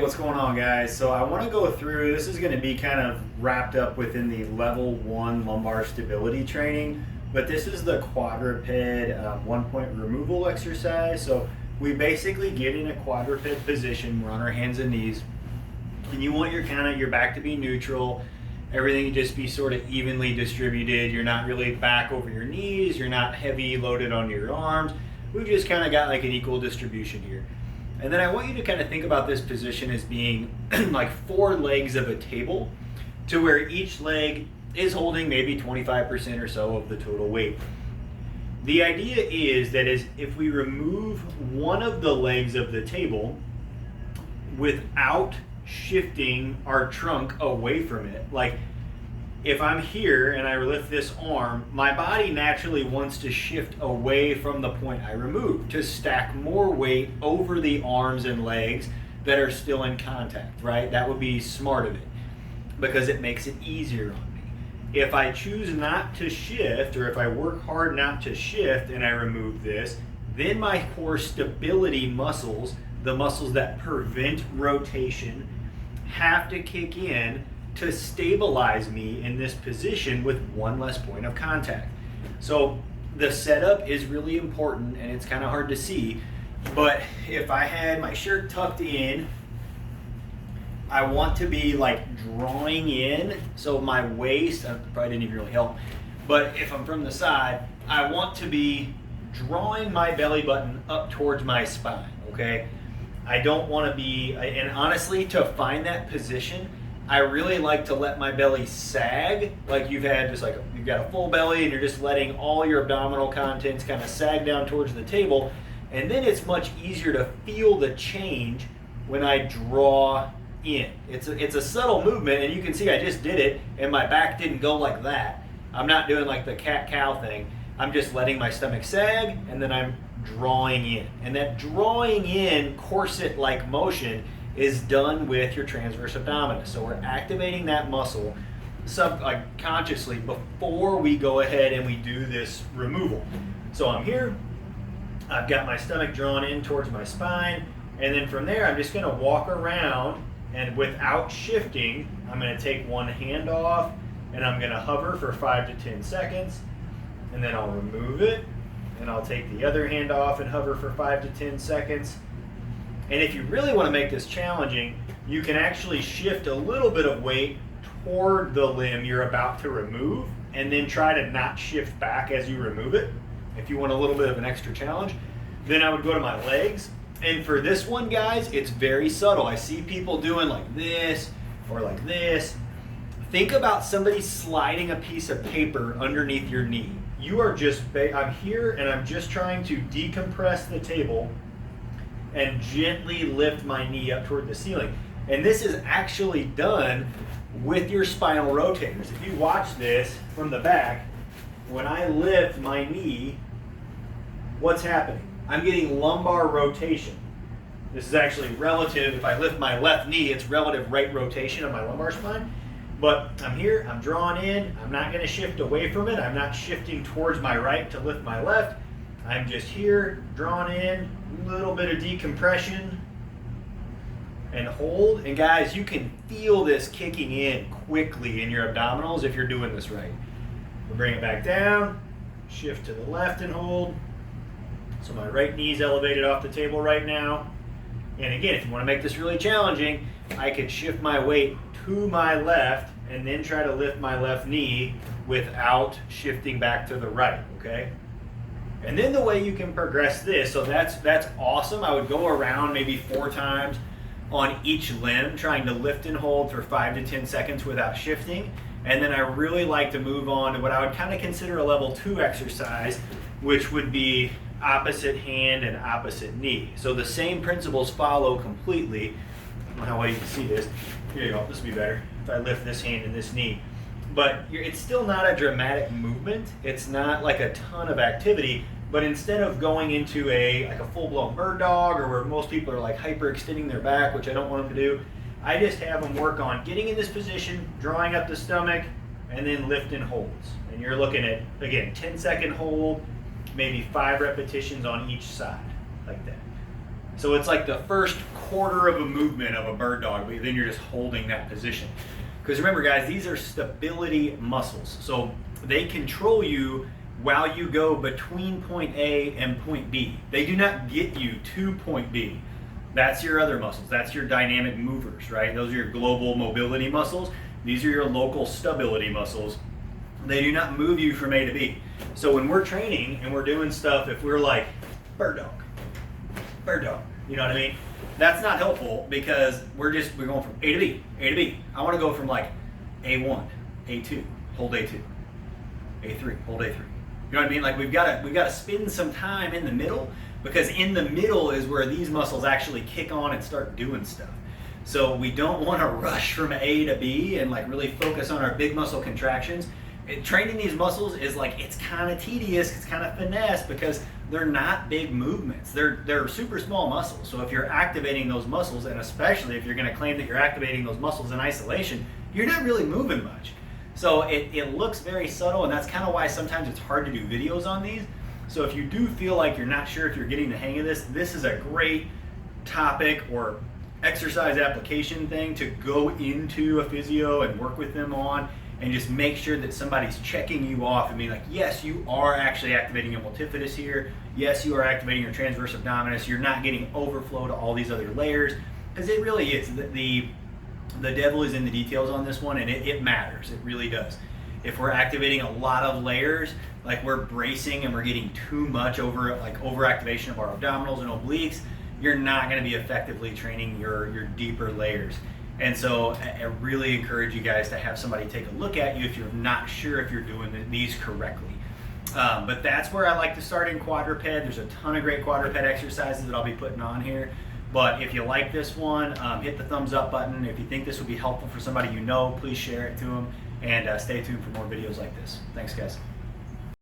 what's going on, guys? So I want to go through, this is going to be kind of wrapped up within the level 1 lumbar stability training, but this is the quadruped 1-point removal exercise. So we basically get in a quadruped position, we're on our hands and knees, and you want your back to be neutral, everything to just be sort of evenly distributed. You're not really back over your knees, you're not heavy loaded onto your arms. We've just kind of got like an equal distribution here. And then I want you to kind of think about this position as being like 4 legs of a table, to where each leg is holding maybe 25% or so of the total weight. The idea is that if we remove one of the legs of the table without shifting our trunk away from it, like if I'm here and I lift this arm, my body naturally wants to shift away from the point I removed to stack more weight over the arms and legs that are still in contact, right? That would be smart of it because it makes it easier on me. If I choose not to shift, or if I work hard not to shift and I remove this, then my core stability muscles, the muscles that prevent rotation, have to kick in to stabilize me in this position with one less point of contact. So the setup is really important, and it's kind of hard to see, but if I had my shirt tucked in, I want to be like drawing in, so my waist, I probably didn't even really help, but if I'm from the side, I want to be drawing my belly button up towards my spine, okay? I don't want to be, and honestly, to find that position, I really like to let my belly sag, like you've got a full belly and you're just letting all your abdominal contents kind of sag down towards the table, and then it's much easier to feel the change when I draw in. It's a subtle movement, and you can see I just did it and my back didn't go like that. I'm not doing like the cat-cow thing. I'm just letting my stomach sag and then I'm drawing in. And that drawing in corset-like motion is done with your transverse abdominis. So we're activating that muscle consciously before we go ahead and we do this removal. So I'm here, I've got my stomach drawn in towards my spine, and then from there I'm just going to walk around, and without shifting, I'm going to take one hand off and I'm going to hover for 5 to 10 seconds, and then I'll remove it, and I'll take the other hand off and hover for 5 to 10 seconds. And if you really want to make this challenging, you can actually shift a little bit of weight toward the limb you're about to remove, and then try to not shift back as you remove it. If you want a little bit of an extra challenge, then I would go to my legs. And for this one, guys, it's very subtle. I see people doing like this or like this. Think about somebody sliding a piece of paper underneath your knee. You are just, I'm here and I'm just trying to decompress the table and gently lift my knee up toward the ceiling. And this is actually done with your spinal rotators. If you watch this from the back, when I lift my knee, what's happening? I'm getting lumbar rotation. This is actually relative. If I lift my left knee, it's relative right rotation of my lumbar spine. But I'm here, I'm drawn in, I'm not going to shift away from it. I'm not shifting towards my right to lift my left. I'm just here, drawn in, a little bit of decompression, and hold. And guys, you can feel this kicking in quickly in your abdominals if you're doing this right. We'll bring it back down, shift to the left and hold. So my right knee's elevated off the table right now. And again, if you want to make this really challenging, I could shift my weight to my left and then try to lift my left knee without shifting back to the right, okay? And then the way you can progress this, so that's awesome. I would go around maybe 4 times on each limb, trying to lift and hold for 5 to 10 seconds without shifting. And then I really like to move on to what I would kind of consider a level 2 exercise, which would be opposite hand and opposite knee. So the same principles follow completely. I don't know how well you can see this. Here you go, this will be better if I lift this hand and this knee. But it's still not a dramatic movement. It's not like a ton of activity, but instead of going into a full-blown bird dog, or where most people are like hyperextending their back, which I don't want them to do, I just have them work on getting in this position, drawing up the stomach, and then lift and holds. And you're looking at, again, 10-second hold, maybe 5 repetitions on each side, like that. So it's like the first quarter of a movement of a bird dog, but then you're just holding that position. Because remember guys, these are stability muscles. So they control you while you go between point A and point B. They do not get you to point B. That's your other muscles. That's your dynamic movers, right? Those are your global mobility muscles. These are your local stability muscles. They do not move you from A to B. So when we're training and we're doing stuff, if we're like, bird dog, you know what I mean? That's not helpful because we're going from A to B, A to B. I want to go from like A1, A2, hold A2, A3, hold A3. You know what I mean? Like we've got to spend some time in the middle, because in the middle is where these muscles actually kick on and start doing stuff. So we don't want to rush from A to B and like really focus on our big muscle contractions. Training these muscles is like, it's kind of tedious, it's kind of finesse, because they're not big movements. They're super small muscles. So if you're activating those muscles, and especially if you're going to claim that you're activating those muscles in isolation, you're not really moving much. So it looks very subtle, and that's kind of why sometimes it's hard to do videos on these. So if you do feel like you're not sure if you're getting the hang of this, this is a great topic or exercise application thing to go into a physio and work with them on, and just make sure that somebody's checking you off and being like, yes, you are actually activating your multifidus here. Yes, you are activating your transverse abdominis. You're not getting overflow to all these other layers, because it really is. The devil is in the details on this one, and it matters. It really does. If we're activating a lot of layers, like we're bracing and we're getting too much overactivation of our abdominals and obliques, you're not going to be effectively training your deeper layers. And so I really encourage you guys to have somebody take a look at you if you're not sure if you're doing these correctly. But that's where I like to start in quadruped. There's a ton of great quadruped exercises that I'll be putting on here. But if you like this one, hit the thumbs up button. If you think this would be helpful for somebody you know, please share it to them. And stay tuned for more videos like this. Thanks, guys.